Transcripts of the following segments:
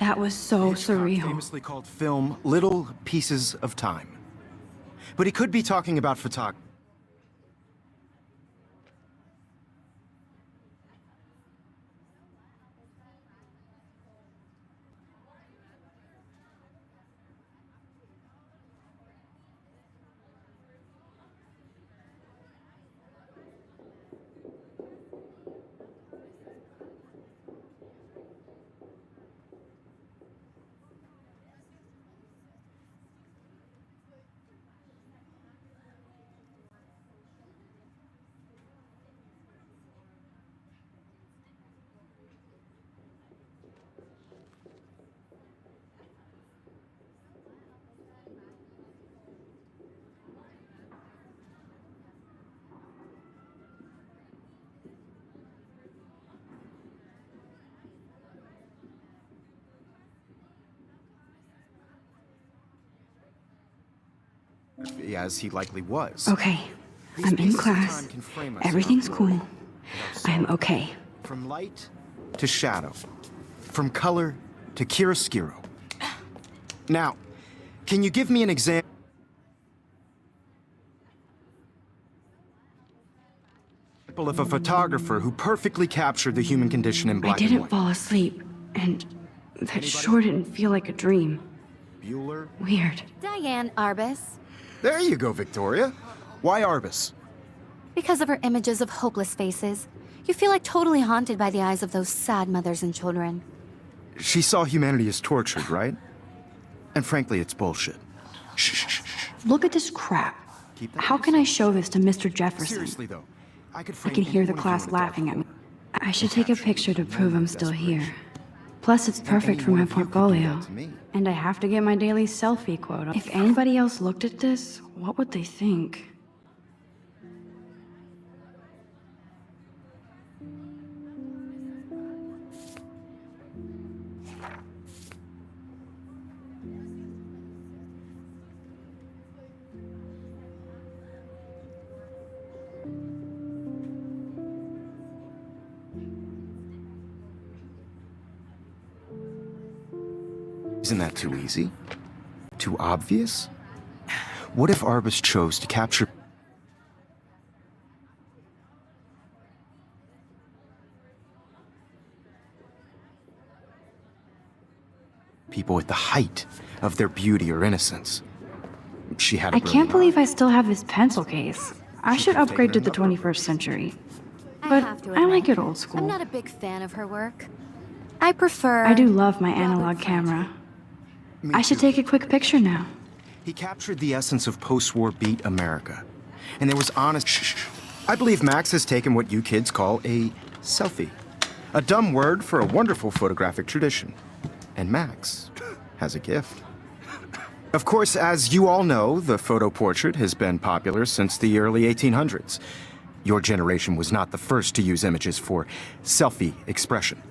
That was so Hitchcock surreal. famously called film little pieces of time. But he could be talking about photography. As he likely was. Okay, These I'm in pieces of class. time can frame us in Everything's our cool. world. I'm okay. From light to shadow. From color to chiaroscuro. Now, can you give me an example of a photographer who perfectly captured the human condition in I black and didn't white? fall asleep, and that sure didn't feel like a dream. Bueller? Weird. Diane Arbus. There you go, Victoria. Why Arbus? Because of her images of hopeless faces, you feel like totally haunted by the eyes of those sad mothers and children. She saw humanity as tortured, right? And frankly, it's bullshit. Shh. Look at this crap. Keep that How to can I yourself. show this to Mr. Jefferson? Seriously, though, I I can hear the class laughing at me. I should take a picture to prove I'm still here. Plus, it's perfect for my portfolio. And I have to get my daily selfie quota. If anybody else looked at this, what would they think? Isn't that too easy? Too obvious? What if Arbus chose to capture people at the height of their beauty or innocence? She had a I can't brilliant believe eye. I still have this pencil case. I should upgrade to the 21st century. I But have to I like admit, it old school. I'm not a big fan of her work. I prefer... I do love my analog Robert camera. Me I should too. take a quick picture now. He captured the essence of post-war beat America. And there was honest... Shh. I believe Max has taken what you kids call a selfie. A dumb word for a wonderful photographic tradition. And Max has a gift. Of course, as you all know, the photo portrait has been popular since the early 1800s. Your generation was not the first to use images for selfie expression.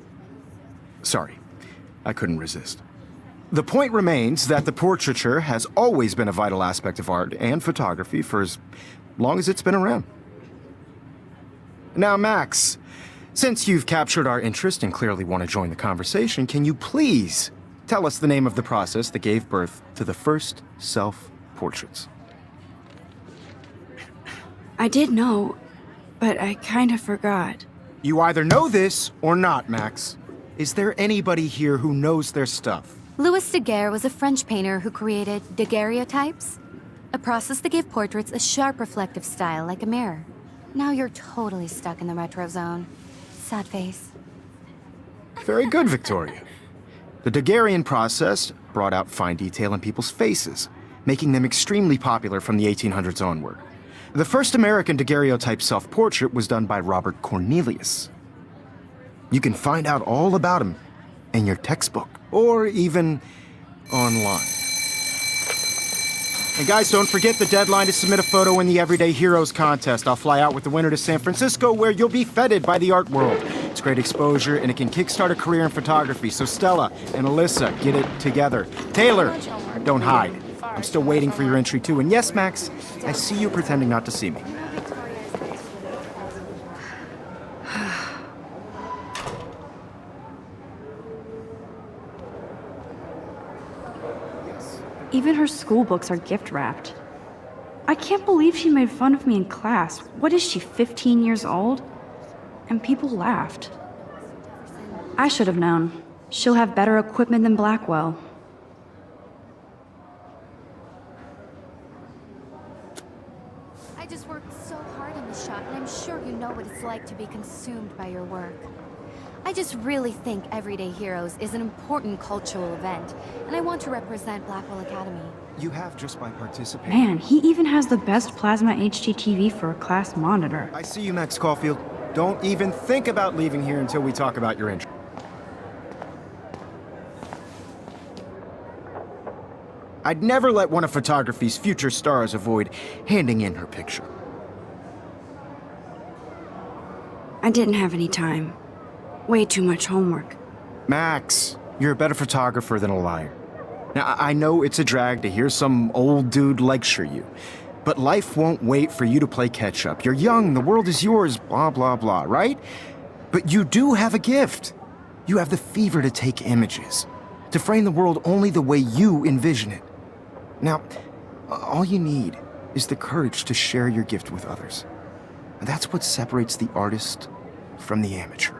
Sorry, I couldn't resist. The point remains that the portraiture has always been a vital aspect of art and photography for as long as it's been around. Now, Max, since you've captured our interest and clearly want to join the conversation, can you please tell us the name of the process that gave birth to the first self-portraits? I did know, but I kind of forgot. You either know this or not, Max. Is there anybody here who knows their stuff? Louis Daguerre was a French painter who created daguerreotypes, a process that gave portraits a sharp reflective style like a mirror. Now you're totally stuck in the retro zone. Sad face. Very good, Victoria. The Daguerrean process brought out fine detail in people's faces, making them extremely popular from the 1800s onward. The first American daguerreotype self-portrait was done by Robert Cornelius. You can find out all about him in your textbook, or even online. And guys, don't forget the deadline to submit a photo in the Everyday Heroes contest. I'll fly out with the winner to San Francisco, where you'll be feted by the art world. It's great exposure, and it can kickstart a career in photography. So Stella and Alyssa, get it together. Taylor, don't hide. I'm still waiting for your entry too. And yes, Max, I see you pretending not to see me. Even her school books are gift-wrapped. I can't believe she made fun of me in class. What is she, 15 years old? And people laughed. I should have known. She'll have better equipment than Blackwell. I just worked so hard on the shot, and I'm sure you know what it's like to be consumed by your work. I just really think Everyday Heroes is an important cultural event, and I want to represent Blackwell Academy. You have just by participating. Man, he even has the best plasma HDTV for a class monitor. I see you, Max Caulfield. Don't even think about leaving here until we talk about your intro. I'd never let one of photography's future stars avoid handing in her picture. I didn't have any time. Way too much homework. Max, you're a better photographer than a liar. Now, I know it's a drag to hear some old dude lecture you, but life won't wait for you to play catch-up. You're young, the world is yours, blah, blah, blah, right? But you do have a gift. You have the fever to take images, to frame the world only the way you envision it. Now, all you need is the courage to share your gift with others. And that's what separates the artist from the amateur.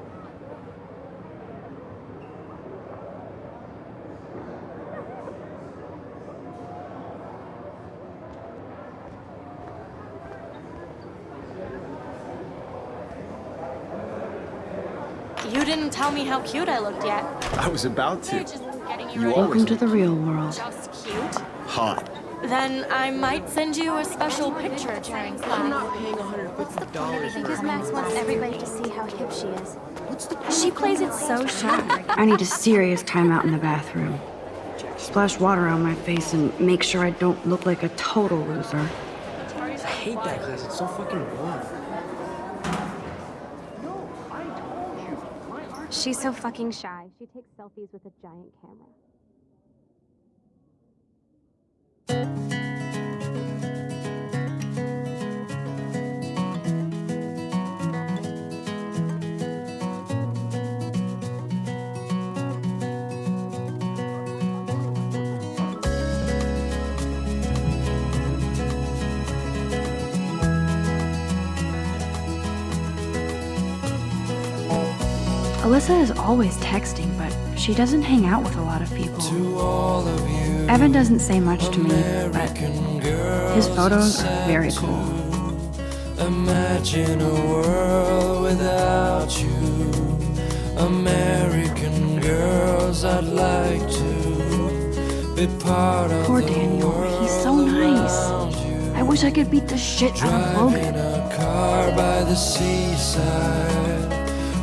You didn't tell me how cute I looked yet. I was about They're to. just getting you You ready. Welcome to the real world. Just cute. Hot. Then I might send you a special picture during class. Paying $150 Because Max wants everybody to see how hip she is. She plays it so shy. I need a serious timeout in the bathroom. Splash water on my face and make sure I don't look like a total loser. I hate that class. It's so fucking boring. She's so fucking shy. She takes selfies with a giant camera. Alyssa is always texting, but she doesn't hang out with a lot of people. Evan doesn't say much to me, but his photos are very cool. Imagine a world without you. American girls, I'd like to be part of Poor the Daniel, world he's so nice. around you. I wish I could beat the shit out of Driving Logan. a car by the seaside,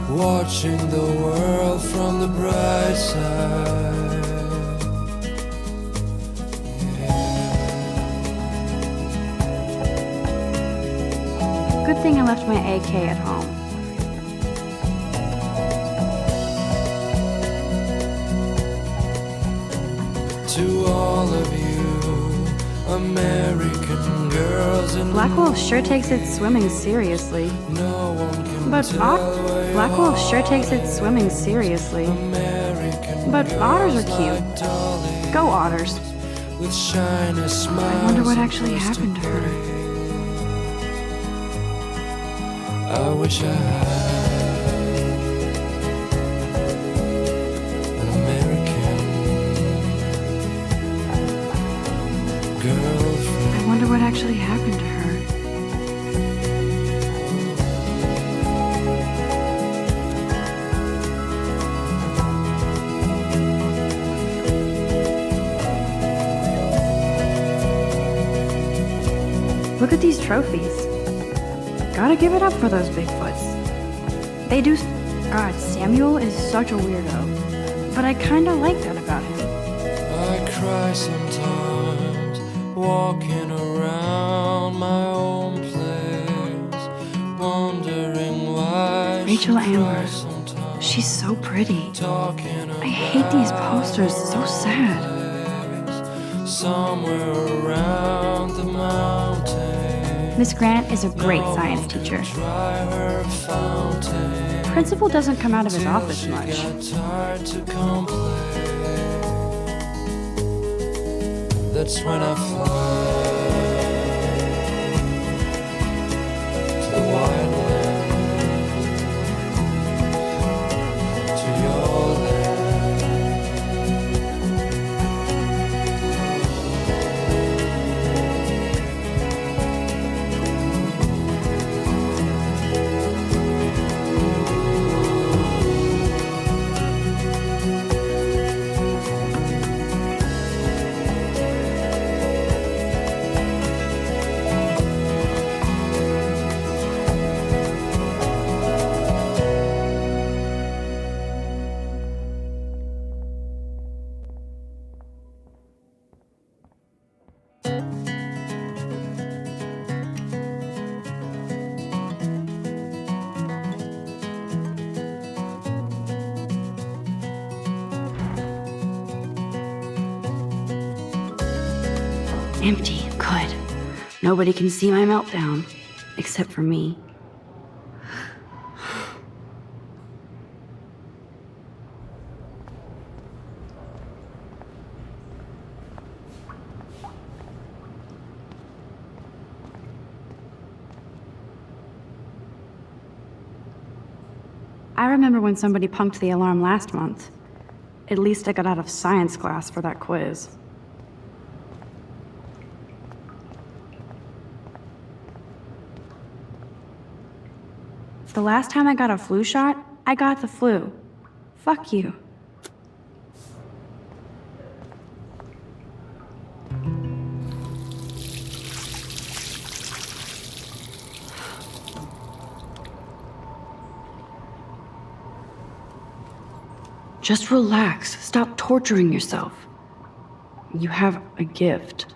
watching the world from the bright side. Good thing I left my AK at home. To all of you, American girls in Blackwell sure takes its swimming seriously. no one can But tell why Blackwell sure takes its swimming seriously. American But otters are cute. like dollies Go otters. with shiny smiles. I wonder what and actually close to happened to her. play. I wish I had an American girlfriend. I wonder what actually happened to her. Look at these trophies. Gotta give it up for those Bigfoots. They do. God, Samuel is such a weirdo. But I kinda like that about him. I cry sometimes, walking around my own place, wondering why Rachel she Amber. cries sometimes, She's so pretty. talking I hate these posters, so sad. about somewhere around the mountain. Miss Grant is a great science teacher. Try her fountain. Principal doesn't come out of his office She much. got tired to complain. that's when I fly to the wild land, to your land. Empty. Good. Nobody can see my meltdown. Except for me. I remember when somebody punked the alarm last month. At least I got out of science class for that quiz. The last time I got a flu shot, I got the flu. Fuck you. Just relax. Stop torturing yourself. You have a gift.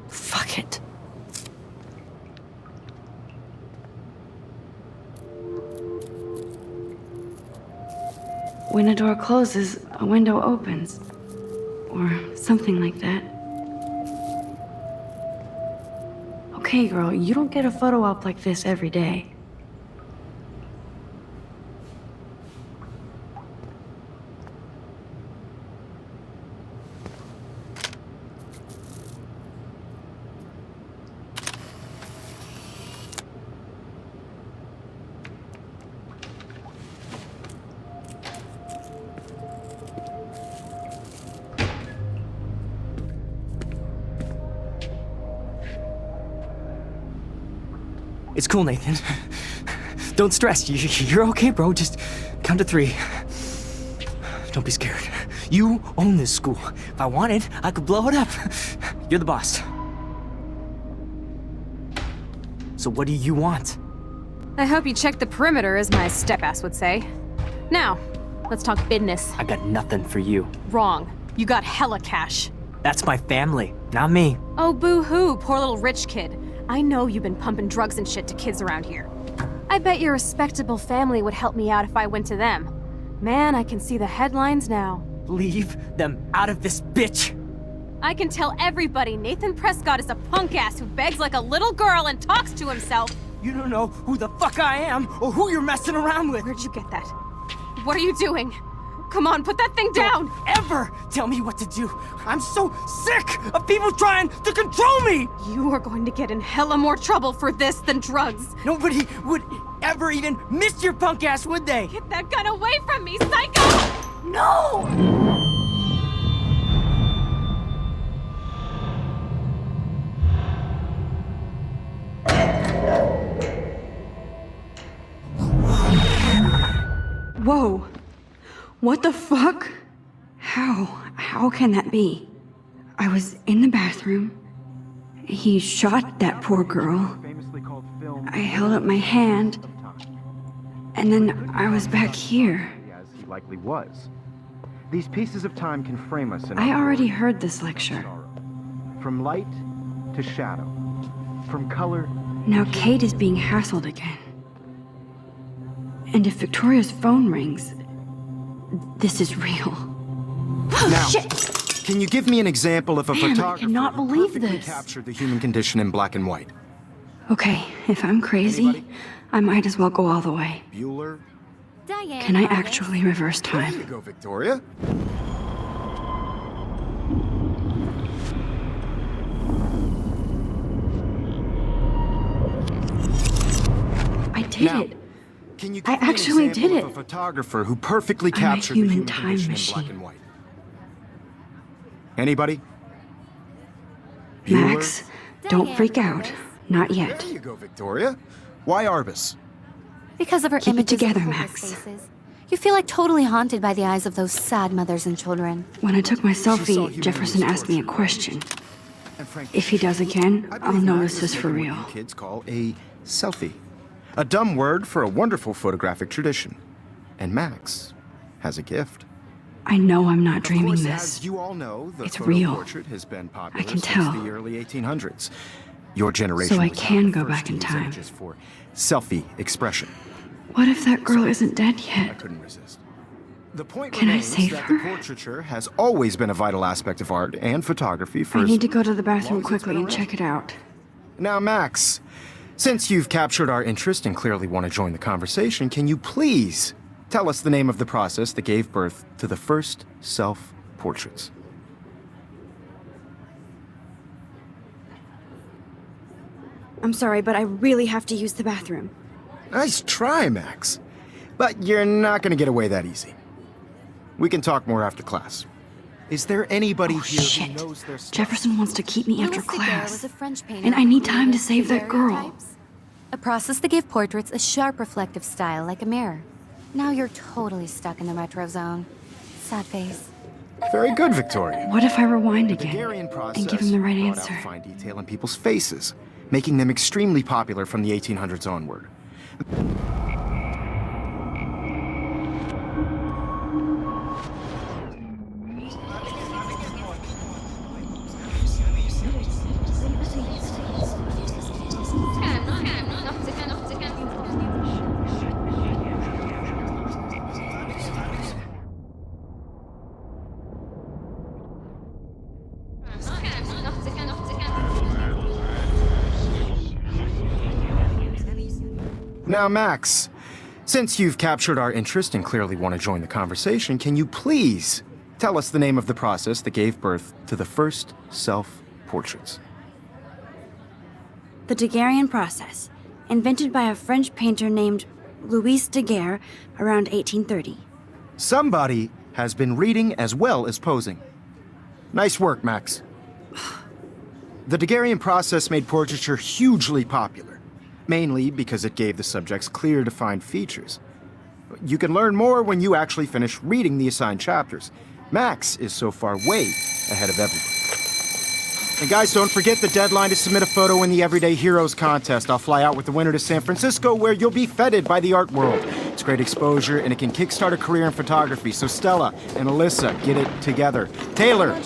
Fuck it. When a door closes, a window opens. Or something like that. Okay, girl, you don't get a photo op like this every day. It's cool, Nathan. Don't stress. You're okay, bro. Just count to 3. Don't be scared. You own this school. If I wanted, I could blow it up. You're the boss. So what do you want? I hope you checked the perimeter, as my step-ass would say. Now, let's talk business. I got nothing for you. Wrong. You got hella cash. That's my family, not me. Oh, boo-hoo, poor little rich kid. I know you've been pumping drugs and shit to kids around here. I bet your respectable family would help me out if I went to them. Man, I can see the headlines now. Leave them out of this bitch! I can tell everybody Nathan Prescott is a punk ass who begs like a little girl and talks to himself. You don't know who the fuck I am or who you're messing around with. Where'd you get that? What are you doing? Come on, put that thing down! Don't ever tell me what to do. I'm so sick of people trying to control me! You are going to get in hella more trouble for this than drugs. Nobody would ever even miss your punk ass, would they? Get that gun away from me, psycho! No! Whoa. What the fuck? How can that be? I was in the bathroom. He shot that poor girl. I held up my hand. And then I was back here. As he likely was. These pieces of time can frame us in I our already world. heard this lecture. From light to shadow. From color. Now Kate is being hassled again. And if Victoria's phone rings, this is real. Now, Shit! can you give me an example of a Man, I photographer cannot who believe perfectly this. captured the human condition in black and white? Okay, if I'm crazy, Anybody? I might as well go all the way. Bueller? Diane. Can I Marvis. actually reverse There you time? go, Victoria. did Now, it. Can you I give me an actually example did of it. a photographer who perfectly I'm a captured the human human time condition in machine. black and white? Anybody? Bueller? Max, don't Diane freak out. Arbus. Not yet. There you go, Victoria. Why Arbus? Because of her Keep it images together, of hopeless Max. faces. You feel like totally haunted by the eyes of those sad mothers and children. When I took my saw selfie, humanity Jefferson asked me a tortured. question. And frankly, If he does again, I I'll believe know Max this has is for taken real. what you kids call a selfie. A dumb word for a wonderful photographic tradition. And Max has a gift. I know I'm not Of dreaming course, this. as you all know, the It's photo real. portrait has been popular I can since tell. the early 1800s. Your generation So I was not can the go first back to in use time. images for selfie expression. What if that girl isn't dead I yet? couldn't resist. The point Can I remains save that her? the portraiture has always been a vital aspect of art and photography for I as need to go to the long bathroom as it's quickly been and around. check it out. Now, Max, since you've captured our interest and clearly want to join the conversation, can you please tell us the name of the process that gave birth to the first self-portraits? I'm sorry, but I really have to use the bathroom. Nice try, Max. But you're not going to get away that easy. We can talk more after class. Is there anybody Oh, here shit. who knows their stuff? Jefferson wants to keep me after Louis Daguerre was class. a French painter And I who need time to created save that girl. daguerreotypes, a process that gave portraits a sharp reflective style like a mirror. Now you're totally stuck in the retro zone. Sad face. Very good, Victoria. What if I rewind The again Daguerrean process and give him the right brought answer? out fine detail in people's faces, making them extremely popular from the 1800s onward. Now, Max, since you've captured our interest and clearly want to join the conversation, can you please tell us the name of the process that gave birth to the first self-portraits? The Daguerrean process, invented by a French painter named Louis Daguerre around 1830. Somebody has been reading as well as posing. Nice work, Max. The Daguerrean process made portraiture hugely popular, mainly because it gave the subjects clear, defined features. You can learn more when you actually finish reading the assigned chapters. Max is so far way ahead of everybody. And guys, don't forget the deadline to submit a photo in the Everyday Heroes contest. I'll fly out with the winner to San Francisco, where you'll be feted by the art world. It's great exposure, and it can kickstart a career in photography. So Stella and Alyssa, get it together. Taylor,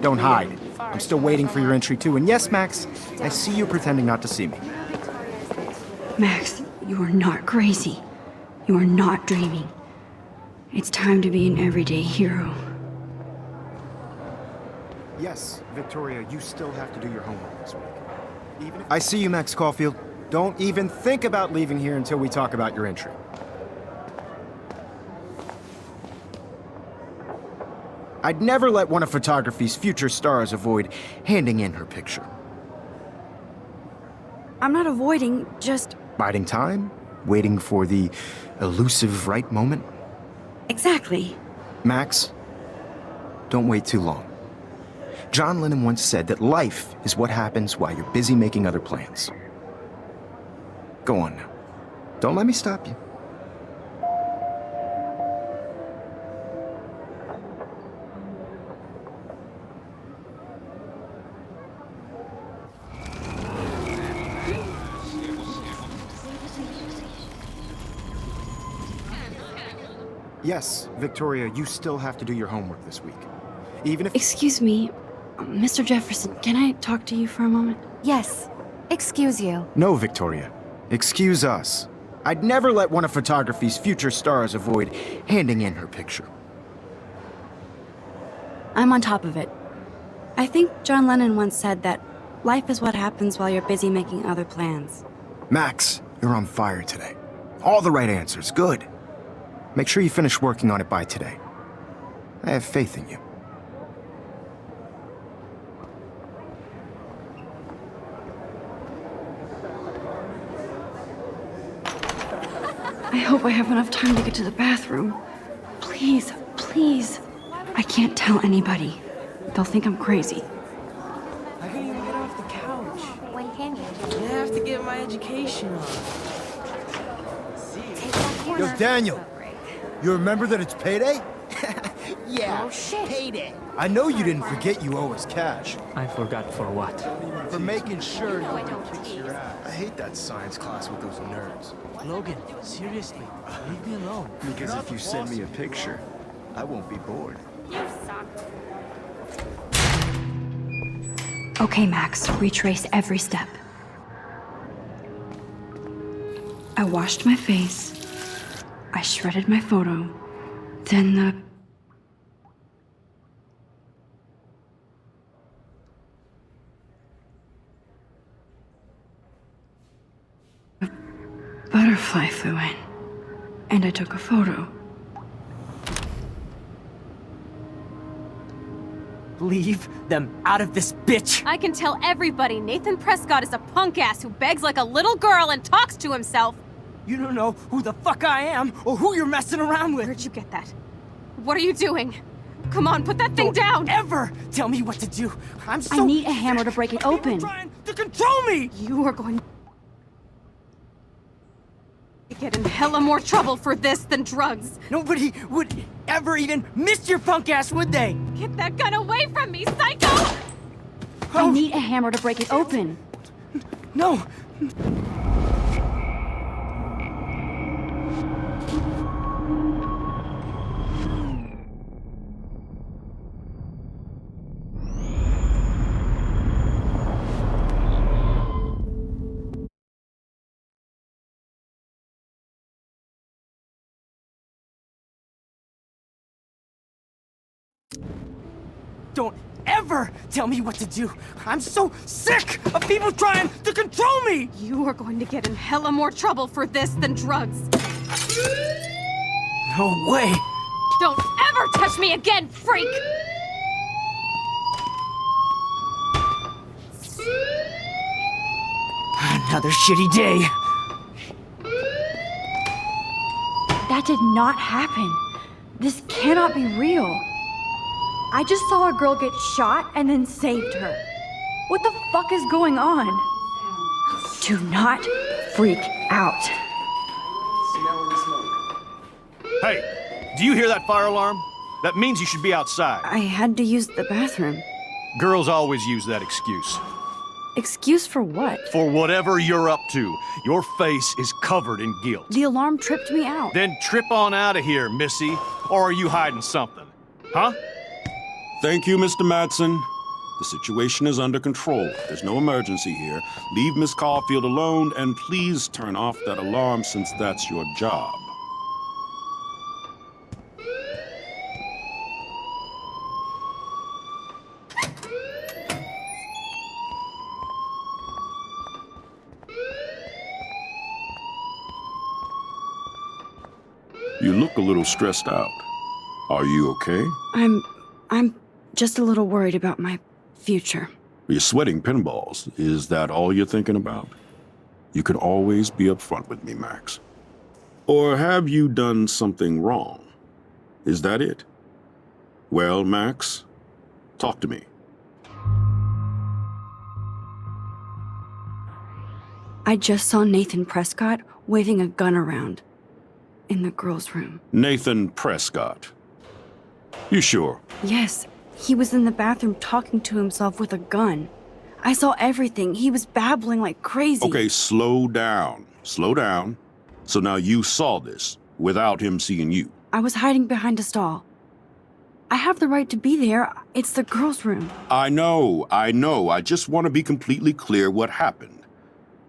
don't hide. I'm still waiting for your entry too. And yes, Max, I see you pretending not to see me. Max, you are not crazy. You are not dreaming. It's time to be an everyday hero. Yes, Victoria, you still have to do your homework this week. I see you, Max Caulfield. Don't even think about leaving here until we talk about your entry. I'd never let one of photography's future stars avoid handing in her picture. I'm not avoiding, just... Biding time, waiting for the elusive right moment. Exactly. Max, don't wait too long. John Lennon once said that life is what happens while you're busy making other plans. Go on now. Don't let me stop you. Yes, Victoria, you still have to do your homework this week. Even if... Excuse me, Mr. Jefferson, can I talk to you for a moment? Yes. Excuse you. No, Victoria. Excuse us. I'd never let one of photography's future stars avoid handing in her picture. I'm on top of it. I think John Lennon once said that life is what happens while you're busy making other plans. Max, you're on fire today. All the right answers. Good. Make sure you finish working on it by today. I have faith in you. I hope I have enough time to get to the bathroom. Please, please. I can't tell anybody. They'll think I'm crazy. I can't even get off the couch. When can you? I have to get my education on. Take that corner. Yo, Daniel, you remember that it's payday? Yeah. Oh, shit. Payday. I know you didn't forget you owe us cash. I forgot for what? For making sure no I one don't kicks tease. your ass. I hate that science class with those nerds. Logan, seriously, leave me alone. Because if you send me a picture, I won't be bored. You suck. Okay, Max, retrace every step. I washed my face. I shredded my photo. Then the... butterfly flew in. And I took a photo. Leave them out of this bitch! I can tell everybody Nathan Prescott is a punk ass who begs like a little girl and talks to himself. You don't know who the fuck I am or who you're messing around with. Where'd you get that? What are you doing? Come on, put that thing down! Ever tell me what to do. I'm so I need a hammer to break it People open. trying to control me. You are going to get in hella more trouble for this than drugs. Nobody would ever even miss your punk ass, would they? Get that gun away from me, psycho! I need a hammer to break it open. No. Don't ever tell me what to do. I'm so sick of people trying to control me. You are going to get in hella more trouble for this than drugs. No way. Don't ever touch me again, freak! Another shitty day. That did not happen. This cannot be real. I just saw a girl get shot and then saved her. What the fuck is going on? Do not freak out. Hey, do you hear that fire alarm? That means you should be outside. I had to use the bathroom. Girls always use that excuse. Excuse for what? For whatever you're up to, your face is covered in guilt. The alarm tripped me out. Then trip on out of here, Missy. Or are you hiding something? Huh? Thank you, Mr. Madsen. The situation is under control. There's no emergency here. Leave Miss Caulfield alone, and please turn off that alarm since that's your job. You look a little stressed out. Are you okay? I'm just a little worried about my future. You're sweating pinballs. Is that all you're thinking about? You can always be upfront with me, Max. Or have you done something wrong? Is that it? Well, Max, talk to me. I just saw Nathan Prescott waving a gun around in the girls' room. Nathan Prescott. You sure? Yes, he was in the bathroom talking to himself with a gun. I saw everything. He was babbling like crazy. Okay, slow down. Slow down. So now you saw this without him seeing you. I was hiding behind a stall. I have the right to be there. It's the girls' room. I know. I just want to be completely clear what happened.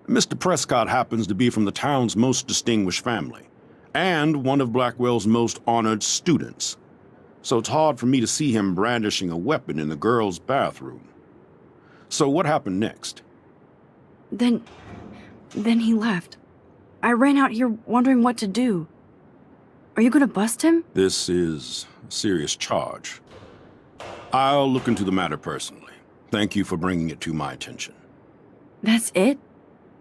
Mr. Prescott happens to be from the town's most distinguished family, and one of Blackwell's most honored students. So it's hard for me to see him brandishing a weapon in the girls' bathroom. So what happened next? Then he left. I ran out here wondering what to do. Are you gonna bust him? This is a serious charge. I'll look into the matter personally. Thank you for bringing it to my attention. That's it?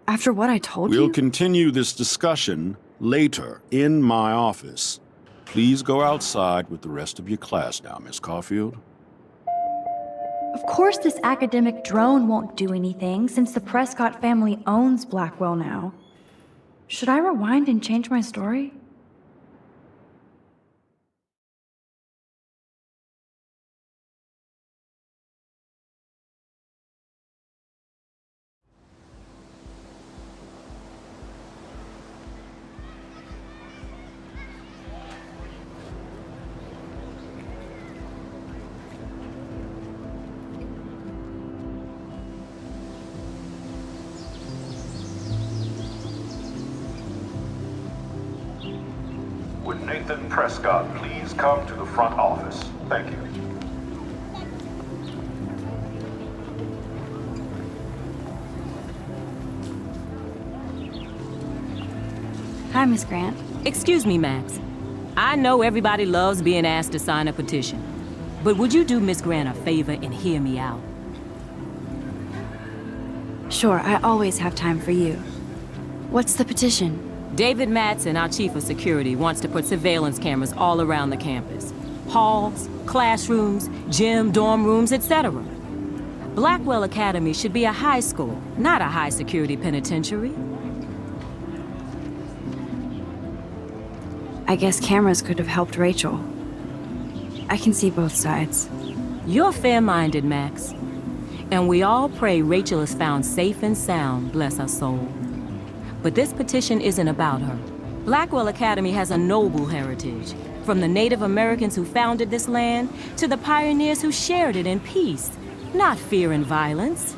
After what I told We'll you? continue this discussion later in my office. Please go outside with the rest of your class now, Miss Caulfield. Of course this academic drone won't do anything since the Prescott family owns Blackwell now. Should I rewind and change my story? Would Nathan Prescott please come to the front office? Thank you. Hi, Miss Grant. Excuse me, Max. I know everybody loves being asked to sign a petition, but would you do Miss Grant a favor and hear me out? Sure, I always have time for you. What's the petition? David Matson, our chief of security, wants to put surveillance cameras all around the campus. Halls, classrooms, gym, dorm rooms, etc. Blackwell Academy should be a high school, not a high-security penitentiary. I guess cameras could have helped Rachel. I can see both sides. You're fair-minded, Max. And we all pray Rachel is found safe and sound, bless her soul. But this petition isn't about her. Blackwell Academy has a noble heritage, from the Native Americans who founded this land to the pioneers who shared it in peace, not fear and violence.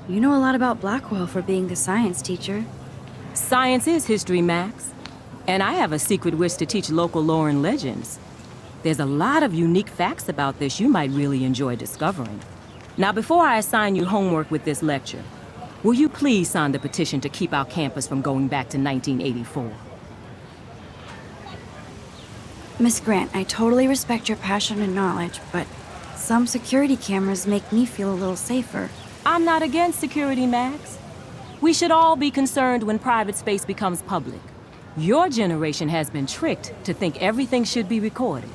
You know a lot about Blackwell for being the science teacher. Science is history, Max. And I have a secret wish to teach local lore and legends. There's a lot of unique facts about this you might really enjoy discovering. Now, before I assign you homework with this lecture, will you please sign the petition to keep our campus from going back to 1984? Miss Grant, I totally respect your passion and knowledge, but some security cameras make me feel a little safer. I'm not against security, Max. We should all be concerned when private space becomes public. Your generation has been tricked to think everything should be recorded.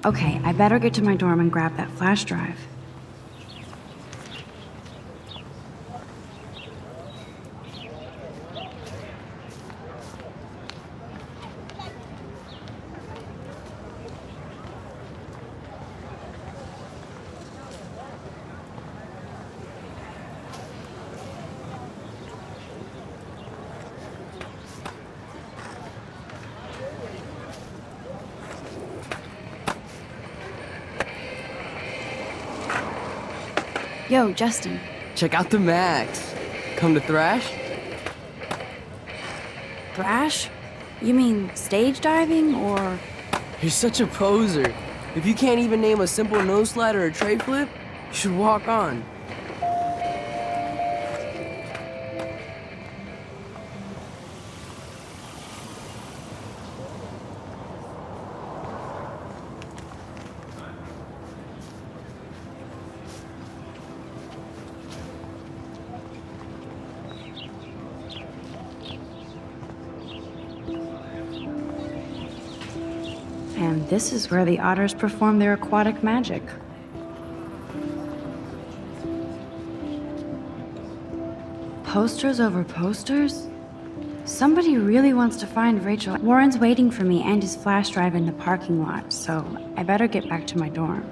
Okay, I better get to my dorm and grab that flash drive. Yo, Justin. Check out the Max. Come to thrash? Thrash? You mean stage diving, or...? You're such a poser. If you can't even name a simple nose slide or a tray flip, you should walk on. And this is where the otters perform their aquatic magic. Posters over posters? Somebody really wants to find Rachel. Warren's waiting for me and his flash drive in the parking lot, so I better get back to my dorm.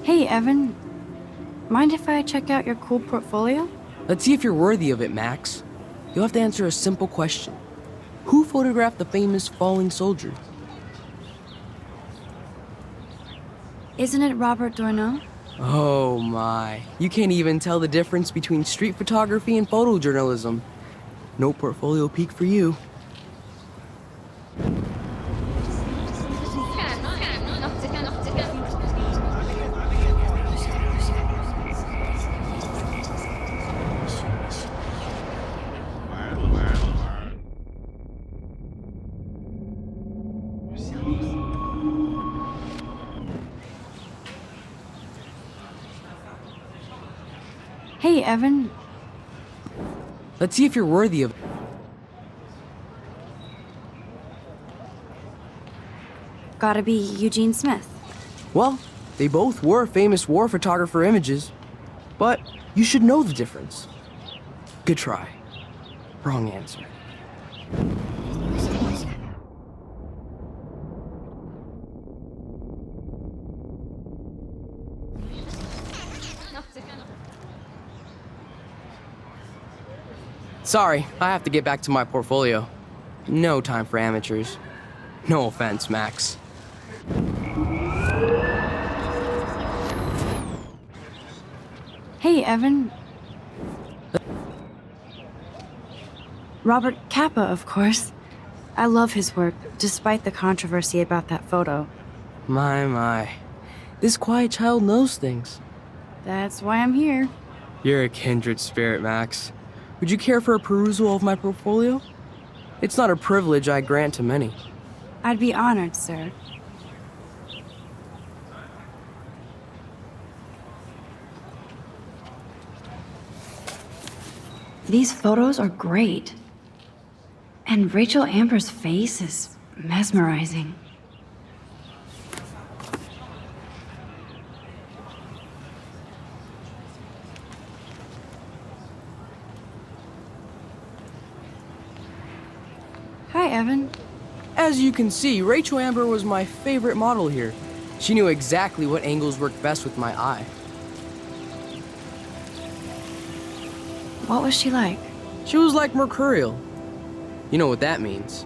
Hey, Evan. Mind if I check out your cool portfolio? Let's see if you're worthy of it, Max. You'll have to answer a simple question. Who photographed the famous falling soldier? Isn't it Robert Doisneau? Oh my. You can't even tell the difference between street photography and photojournalism. No portfolio peak for you. Hey, Evan. Let's see if you're worthy of it. Gotta be Eugene Smith. Well, they both were famous war photographer images, but you should know the difference. Good try. Wrong answer. Sorry, I have to get back to my portfolio. No time for amateurs. No offense, Max. Hey, Evan. Robert Capa, of course. I love his work, despite the controversy about that photo. My. This quiet child knows things. That's why I'm here. You're a kindred spirit, Max. Would you care for a perusal of my portfolio? It's not a privilege I grant to many. I'd be honored, sir. These photos are great. And Rachel Amber's face is mesmerizing. Hi, Evan. As you can see, Rachel Amber was my favorite model here. She knew exactly what angles worked best with my eye. What was she like? She was like mercurial. You know what that means.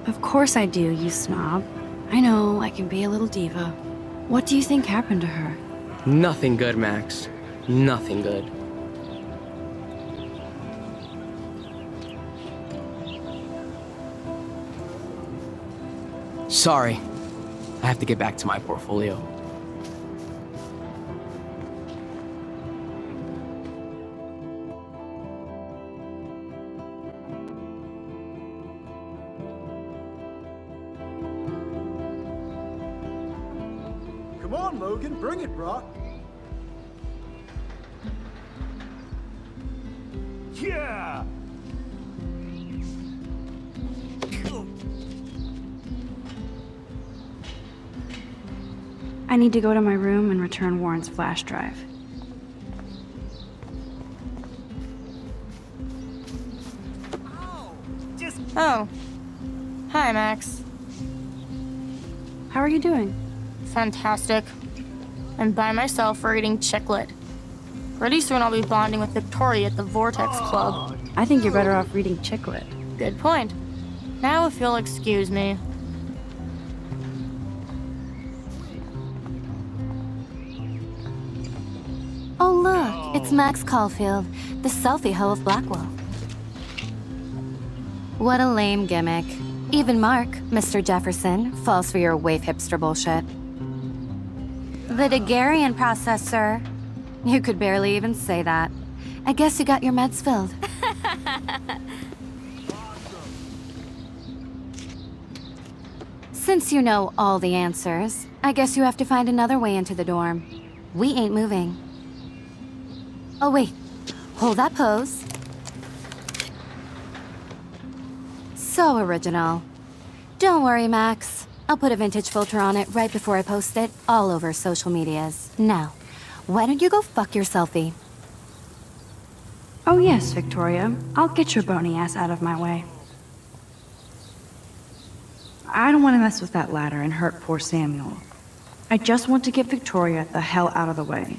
Of course I do, you snob. I know, I can be a little diva. What do you think happened to her? Nothing good, Max. Nothing good. Sorry. I have to get back to my portfolio. Come on, Logan, bring it, Brock. Yeah! I need to go to my room and return Warren's flash drive. Oh. Hi, Max. How are you doing? Fantastic. I'm by myself reading Chicklet. Pretty soon I'll be bonding with Victoria at the Vortex Club. I think you're better off reading Chicklet. Good point. Now if you'll excuse me. Oh look, it's Max Caulfield, the selfie hoe of Blackwell. What a lame gimmick. Even Mark, Mr. Jefferson, falls for your wave hipster bullshit. The Daguerrean process, sir. You could barely even say that. I guess you got your meds filled. Since you know all the answers, I guess you have to find another way into the dorm. We ain't moving. Oh wait, hold that pose. So original. Don't worry, Max. I'll put a vintage filter on it right before I post it all over social medias. Now, why don't you go fuck your selfie? Oh yes, Victoria. I'll get your bony ass out of my way. I don't want to mess with that ladder and hurt poor Samuel. I just want to get Victoria the hell out of the way.